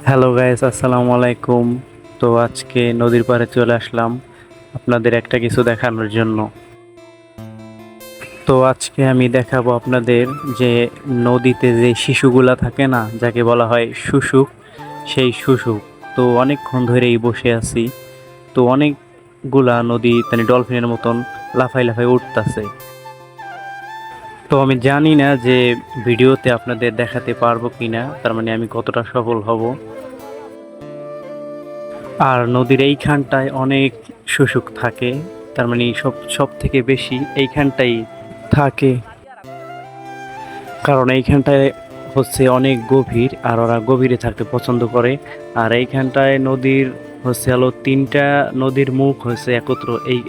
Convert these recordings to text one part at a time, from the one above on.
Hello guys, আসসালামু আলাইকুম। তো আজকে নদীর পাড়ে চলে আসলাম আপনাদের একটা কিছু দেখানোর জন্য। তো আজকে আমি দেখাবো আপনাদের যে নদীতে যে শিশুগুলা থাকে না, যাকে বলা হয় শুশুক, সেই শুশুক। তো অনেকক্ষণ ধরেই বসে আছি। তো অনেকগুলা নদী ডলফিনের মতন লাফাই লাফাই উঠতাছে। তো আমি জানি না যে ভিডিওতে আপনাদের দেখাতে পারবো কিনা, তার মানে আমি কতটা সফল হব। আর নদীর এইখানটায় অনেক শুশুক থাকে, তার মানে সব সব থেকে বেশি এইখানটাই থাকে, কারণ এইখানটায় হচ্ছে অনেক গভীর আর ওরা গভীরে থাকতে পছন্দ করে। আর এইখানটায় নদীর হচ্ছে হলো তিনটা নদীর মুখ হচ্ছে একত্র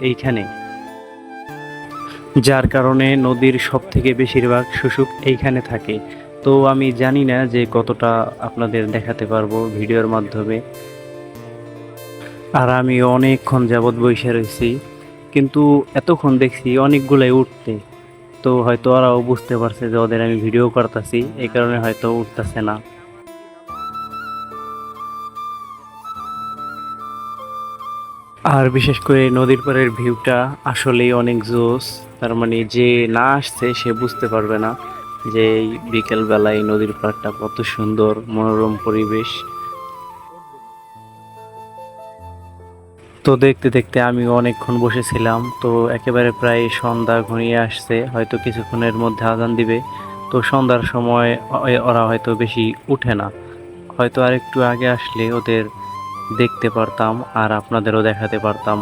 এইখানে, যার কারণে নদীর সব থেকে বেশিরভাগ শুশুক এইখানে থাকে। তো আমি জানি না যে কতটা আপনাদের দেখাতে পারবো ভিডিওর মাধ্যমে। আর আমি অনেকক্ষণ যাবৎ বসে রয়েছি, কিন্তু এতক্ষণ দেখছি অনেকগুলাই উঠতে। তো হয়তো ওরাও বুঝতে পারছে যে ওদের আমি ভিডিও করতেছি, এই কারণে হয়তো উঠতেছে না। আর বিশেষ করে নদীর পাড়ের ভিউটা আসলেই অনেক জোস। তার মানে যে না আসছে সে বুঝতে পারবে না যে এই বিকেল বেলায় নদীর পাড়টা কত সুন্দর মনোরম পরিবেশ। তো দেখতে দেখতে আমি অনেকক্ষণ বসেছিলাম। তো একেবারে প্রায় সন্ধ্যা ঘনিয়ে আসছে, হয়তো কিছুক্ষণের মধ্যে আজান দিবে। তো সন্ধ্যার সময় ওরা হয়তো বেশি উঠে না, হয়তো আর একটু আগে আসলে ওদের দেখতে পারতাম আর আপনাদেরও দেখাতে পারতাম।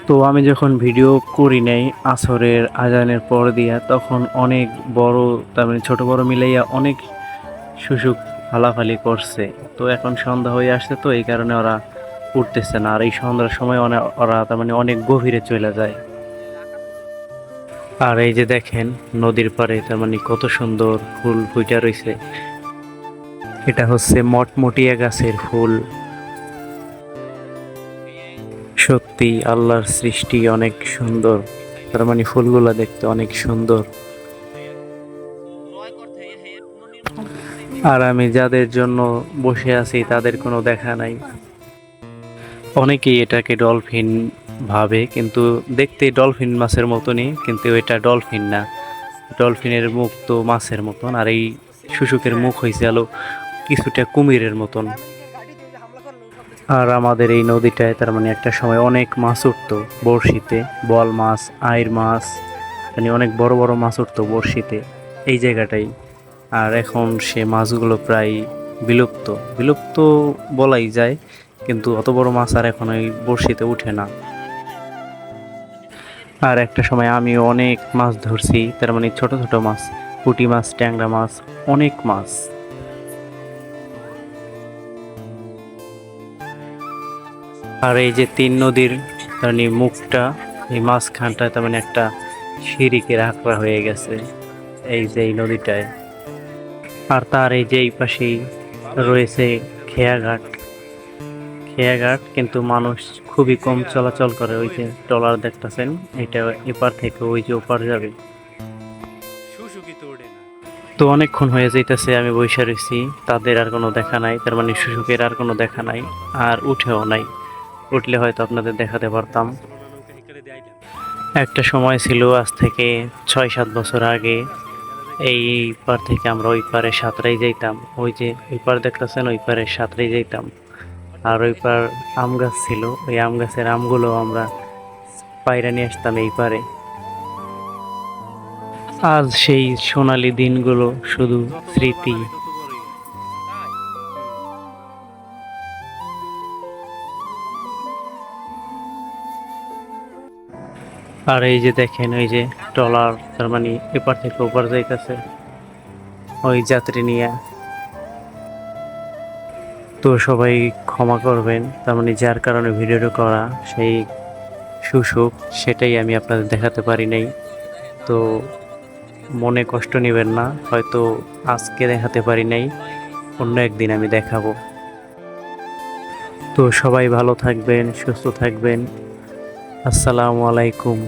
তো আমি যখন ভিডিও করি নাই আসরের আজানের পর দিয়া, তখন অনেক বড়, তার মানে ছোট বড় মিলাইয়া অনেক শুশুক ফালাফালি করছে। তো এখন সন্ধ্যা হয়ে আসছে, তো এই কারণে ওরা উঠতেছে না। আর এই সন্ধ্যার সময় ওরা তার মানে অনেক গভীরে চলে যায়। আর এই যে দেখেন নদীর পাড়ে তার মানে কত সুন্দর ফুল ফুটে রয়েছে। এটা হচ্ছে মটমটিয়া গাছের ফুল। সত্যি আল্লাহর সৃষ্টি অনেক সুন্দর, তার মানে ফুলগুলা দেখতে অনেক সুন্দর। আর আমি যাদের জন্য বসে আছি তাদের কোনো দেখা নাই। অনেকেই এটাকে ডলফিন ভাবে, কিন্তু দেখতে ডলফিন মাছের মতনই, কিন্তু এটা ডলফিন না। ডলফিনের মুখ তো মাছের মতন, আর এই শুশুকের মুখ হয়েছে আলো কিছুটা কুমিরের মতন। আর আমাদের এই নদীটায় তার মানে একটা সময় অনেক মাছ উঠতো বড়শিতে, বল মাছ, আইর মাছ, মানে অনেক বড় বড় মাছ উঠতো বড়শিতে এই জায়গাটাই। আর এখন সে মাছগুলো প্রায় বিলুপ্ত, বিলুপ্ত বলাই যায়, কিন্তু অত বড় মাছ আর এখন ওই বড়শিতে উঠে না। আর একটা সময় আমি অনেক মাছ ধরছি, তার মানে ছোট ছোট মাছ, পুঁটি মাছ, ট্যাংরা মাছ, অনেক মাছ। আর এই যে তিন নদীর তার মানে মুখটা, এই মাঝখানটায় তার মানে একটা সিঁড়িকে রাখা হয়ে গেছে এই যে এই নদীটায়। আর তার এই যে এই পাশেই রয়েছে খেয়াঘাট। খেয়াঘাট কিন্তু মানুষ খুবই কম চলাচল করে। ওই যে ট্রলার দেখতেছেন, এটা এপার থেকে ওই যে ওপার যাবে। তো অনেকক্ষণ হয়ে যাইতেছে আমি বইসা রয়েছি, তাদের আর কোনো দেখা নাই, তার মানে শুশুকের আর কোনো দেখা নাই। আর উঠেও নাই, উঠলে হয়তো আপনাদের দেখাতে পারতাম। একটা সময় ছিল আজ থেকে 6-7 বছর আগে, এই পার থেকে আমরা ওই পারে সাঁতরাই যাইতাম। ওই যে ওই পার দেখতেছেন, ওই পারে সাঁতরাই যাইতাম। আর ওই পার আম গাছ ছিল, ওই আম গাছের আমগুলো আমরা পায়রা নিয়ে আসতাম এই পারে। আজ সেই সোনালী দিনগুলো শুধু স্মৃতি। আর এই যে দেখেন ওই যে ট্রলার, তার মানে এপার থেকে ওপার যাইতেছে ওই যাত্রী নিয়ে। তো সবাই ক্ষমা করবেন, তার মানে যার কারণে ভিডিওটা করা সেই শুশুক, সেটাই আমি আপনাদের দেখাতে পারি নাই। তো মনে কষ্ট নেবেন না, হয়তো আজকে দেখাতে পারি নাই, অন্য একদিন আমি দেখাবো। তো সবাই ভালো থাকবেন, সুস্থ থাকবেন। আসসালামু আলাইকুম।